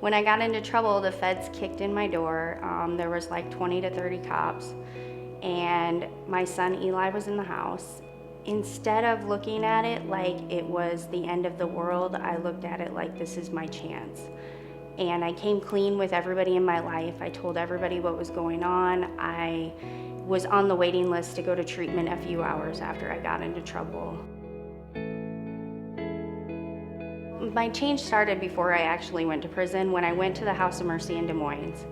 When I got into trouble, the feds kicked in my door. There was like 20 to 30 cops, and my son Eli was in the house. Instead of looking at it like it was the end of the world, I looked at it like this is my chance. And I came clean with everybody in my life. I told everybody what was going on. I was on the waiting list to go to treatment a few hours after I got into trouble. My change started before I actually went to prison, when I went to the House of Mercy in Des Moines.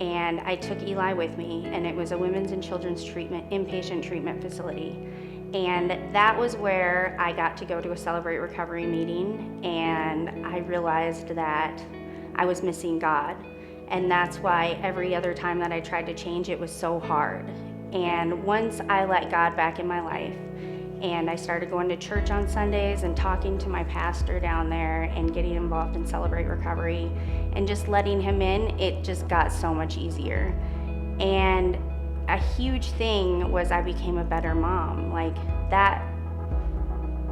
And I took Eli with me, and it was a women's and children's inpatient treatment facility. And that was where I got to go to a Celebrate Recovery meeting, and I realized that I was missing God. And that's why every other time that I tried to change, it was so hard. And once I let God back in my life, and I started going to church on Sundays and talking to my pastor down there and getting involved in Celebrate Recovery and just letting him in, it just got so much easier. And a huge thing was I became a better mom. Like, that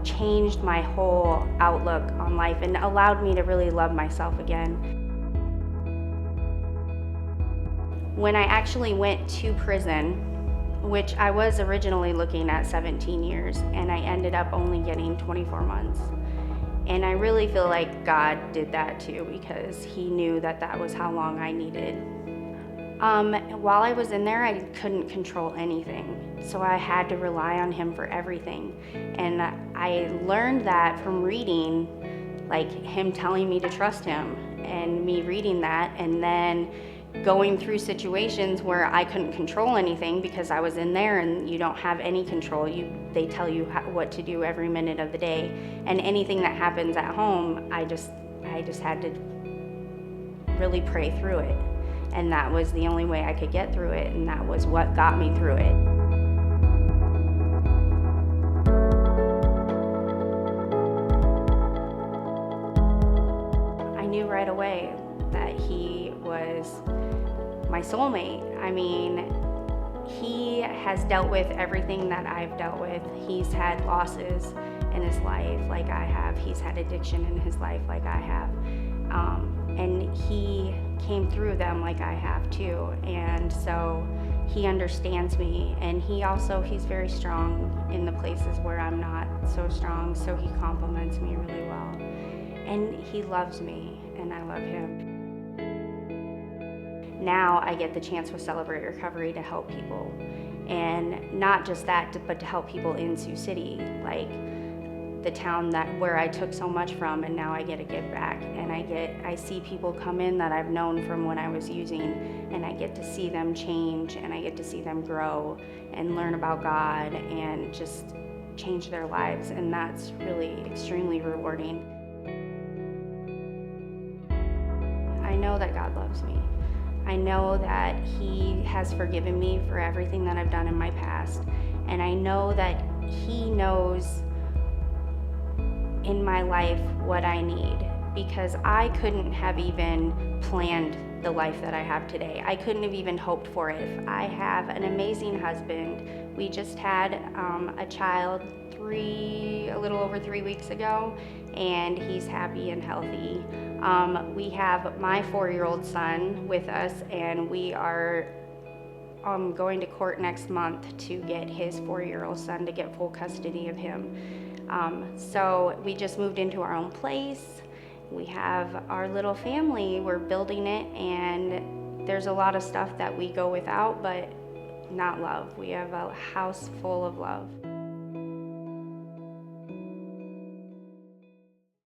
changed my whole outlook on life and allowed me to really love myself again. When I actually went to prison, which I was originally looking at 17 years, and I ended up only getting 24 months. And I really feel like God did that too, because he knew that that was how long I needed. While I was in there, I couldn't control anything, so I had to rely on him for everything. And I learned that from reading, like him telling me to trust him, and me reading that, and then going through situations where I couldn't control anything because I was in there, and you don't have any control. They tell you what to do every minute of the day, and anything that happens at home, I just had to really pray through it, and that was the only way I could get through it, and that was what got me through it. I knew right away that he was my soulmate. I mean, he has dealt with everything that I've dealt with. He's had losses in his life like I have. He's had addiction in his life like I have. And he came through them like I have too. And so he understands me, and he's very strong in the places where I'm not so strong, so he compliments me really well. And he loves me, and I love him. Now I get the chance with Celebrate Recovery to help people, and not just that, but to help people in Sioux City, like the town where I took so much from, and now I get to give back. And I see people come in that I've known from when I was using, and I get to see them change, and I get to see them grow and learn about God and just change their lives, and that's really extremely rewarding. I know that God loves me. I know that he has forgiven me for everything that I've done in my past, and I know that he knows in my life what I need, because I couldn't have even planned the life that I have today. I couldn't have even hoped for it. I have an amazing husband. We just had a child a little over 3 weeks ago, and he's happy and healthy. We have my 4-year-old son with us, and we are going to court next month to get his 4-year-old son to get full custody of him. So we just moved into our own place. We have our little family. We're building it, and there's a lot of stuff that we go without, but not love. We have a house full of love.